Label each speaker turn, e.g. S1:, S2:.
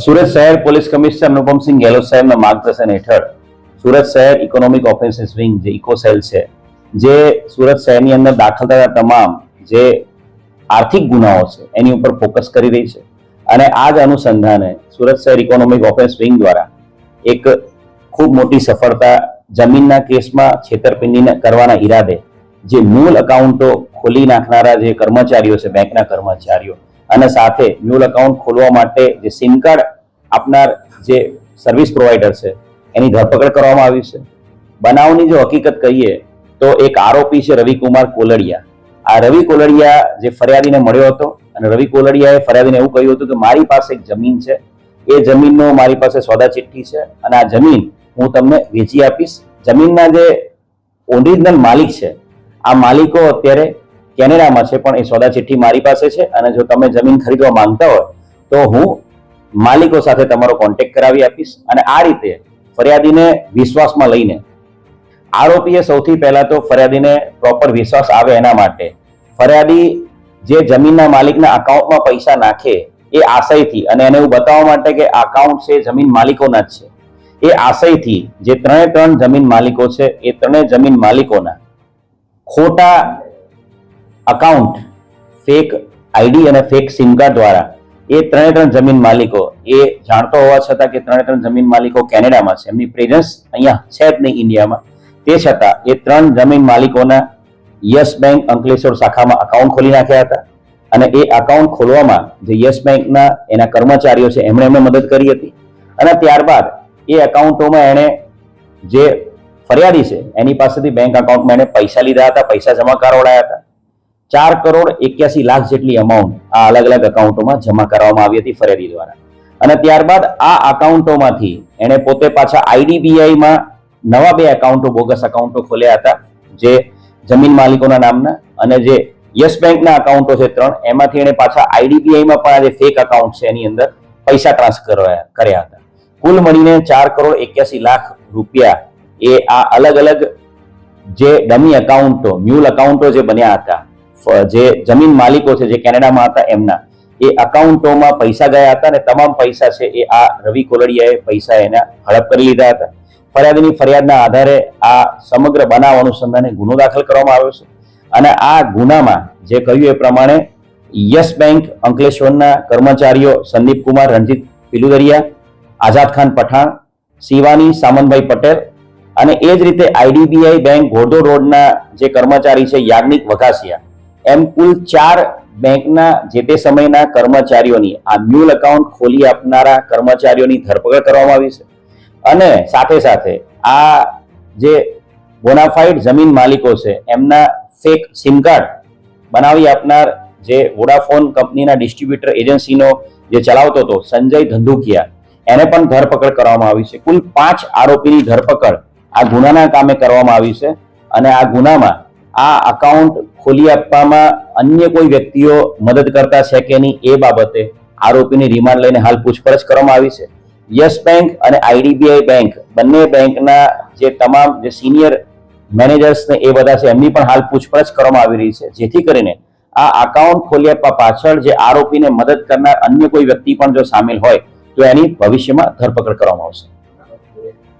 S1: સુરત શહેર police commissioner Anupamsinh Gehlot સાહેબના માર્ગદર્શન હેઠળ સુરત શહેર ઇકોનોમિક ઓફેન્સીસ વિંગ જે ઇકોસેલ છે, જે સુરત શહેરની અંદર દાખલ થતા તમામ જે આર્થિક ગુનાઓ છે એની ઉપર ફોકસ કરી રહી છે. અને આ જ અનુસંધાને સુરત શહેર ઇકોનોમિક ઓફેન્સ વિંગ દ્વારા એક ખૂબ મોટી સફળતા જમીનના કેસમાં છેતરપિંડી કરવાના ઈરાદે જે મૂળ એકાઉન્ટો ખોલી નાખનારા જે કર્મચારીઓ છે, બેંકના કર્મચારીઓ, અને સાથે મૂળ એકાઉન્ટ ખોલવા માટે જે સિમ કાર્ડ આપનાર જે સર્વિસ પ્રોવાઈડર છે એની ધરપકડ કરવામાં આવી છે. બનાવની જો હકીકત કહીએ તો એક આરોપી છે રવિકુમાર કોલડિયા. આ રવિ કોલડિયા જે ફરિયાદીને મળ્યો હતો અને રવિ કોલડિયાએ ફરિયાદીને એવું કહ્યું હતું કે મારી પાસે એક જમીન છે, એ જમીનનો મારી પાસે સોદા ચિઠ્ઠી છે અને આ જમીન હું તમને વેચી આપીશ. જમીનના જે ઓરિજિનલ માલિક છે, આ માલિકો અત્યારે કેનેડામાં છે, પણ એ સોદા ચિઠ્ઠી મારી પાસે છે અને જો તમે જમીન ખરીદવા માંગતા હોય તો હું માલિકો સાથે તમારો કોન્ટેક્ટ કરાવી આપીશ. અને આ રીતે ફરિયાદીને વિશ્વાસમાં લઈને આરોપીએ સૌથી પહેલા તો ફરિયાદીને પ્રોપર વિશ્વાસ આવે એના માટે ફરિયાદી જે જમીનના માલિકના અકાઉન્ટમાં પૈસા નાખે એ આશયથી, અને એને એવું બતાવવા માટે કે અકાઉન્ટ છે જમીન માલિકોના જ છે, એ આશયથી જે ત્રણ જમીન માલિકો છે એ ત્રણેય જમીન માલિકોના ખોટા અકાઉન્ટ, ફેક આઈડી અને ફેક સિમ કાર્ડ દ્વારા એ ત્રણ જમીન માલિકો એ જાણતો હોવા છતાં કે ત્રણ જમીન માલિકો કેનેડામાં છે, એમની પ્રેઝન્સ અહીંયા છે જ નહીં ઇન્ડિયામાં, તે છતાં એ ત્રણ જમીન માલિકોના યસ બેંક અંકલેશ્વર શાખામાં અકાઉન્ટ ખોલી નાખ્યા હતા. અને એ અકાઉન્ટ ખોલવામાં જે યસ બેંકના એના કર્મચારીઓ છે એમણે મદદ કરી હતી. અને ત્યારબાદ એ એકાઉન્ટોમાં એણે જે ફરિયાદી છે એની પાસેથી બેંક અકાઉન્ટમાં એણે પૈસા લીધા હતા, પૈસા જમા કરાવડાયા હતા. 4,81,00,000 જેટલી અમાઉન્ટ આ અલગ અલગ એકાઉન્ટોમાં જમા કરવામાં આવી હતી ફરિયાદી દ્વારા. અને ત્યારબાદ આ એકાઉન્ટોમાંથી એણે પોતે પાછા આઈડીબીઆઈમાં નવા 2 એકાઉન્ટો, બોગસ એકાઉન્ટો ખોલ્યા હતા જે જમીન માલિકોના નામના, અને જે યસ બેંકના એકાઉન્ટો છે 3, એમાંથી એણે પાછા આઈડીબીઆઈમાં પણ આ જે ફેક એકાઉન્ટ છે એની અંદર પૈસા ટ્રાન્સફર કર્યા હતા. કુલ મળીને 4,81,00,000 રૂપિયા એ આ અલગ અલગ જે ડમી એકાઉન્ટો, મ્યુલ એકાઉન્ટો જે બન્યા હતા, જે જમીન માલિકો છે જે કેનેડામાં હતા એમના, એ એકાઉન્ટોમાં પૈસા ગયા હતા અને તમામ પૈસા છે એ આ રવિ કોલડિયાએ પૈસા એના હડપ કરી લીધા હતા. ફરિયાદીની ફરિયાદના આધારે આ સમગ્ર બનાવ અનુસંધાને ગુનો દાખલ કરવામાં આવ્યો છે. અને આ ગુનામાં જે કહ્યું એ પ્રમાણે યસ બેંક અંકલેશ્વરના કર્મચારીઓ સંદીપ કુમાર રણજીત પિલુદરિયા, આઝાદ ખાન પઠાણ, શિવાની સામંતભાઈ પટેલ, અને એ જ રીતે આઈડીબીઆઈ બેંક ઘોડદોડ રોડના જે કર્મચારી છે યાજ્ઞિક વઘાસિયા, એમ કુલ 4 બેંકના જે તે સમયના કર્મચારીઓની આ મ્યુલ એકાઉન્ટ ખોલી આપનારા કર્મચારીઓની ધરપકડ કરવામાં આવી છે. અને સાથે સાથે આ જે બોનાફાઇડ જમીન માલિકો છે એમના ફેક સિમ કાર્ડ બનાવી આપનાર જે વોડાફોન કંપનીના ડિસ્ટ્રીબ્યુટર એજન્સીનો જે ચલાવતો હતો સંજય ધંધુકિયા, એને પણ ધરપકડ કરવામાં આવી છે. કુલ 5 આરોપીની ધરપકડ આ ગુનાના કામે કરવામાં આવી છે. અને આ ગુનામાં આ અકાઉન્ટ ખોલી આપવામાં અન્ય કોઈ વ્યક્તિઓ મદદ કરતા છે કે નહીં એ બાબતે આરોપીની રિમાન્ડ લઈને હાલ પૂછપરછ કરવામાં આવી છે. યસ બેંક અને આઈડીબીઆઈ બેંક બંને બેંકના જે તમામ જે સિનિયર મેનેજર્સ ને એ બધા છે એમની પણ હાલ પૂછપરછ કરવામાં આવી રહી છે, જેથી કરીને આ અકાઉન્ટ ખોલી આપવા પાછળ જે આરોપીને મદદ કરનાર અન્ય કોઈ વ્યક્તિ પણ જો સામેલ હોય તો એની ભવિષ્યમાં ધરપકડ કરવામાં આવશે.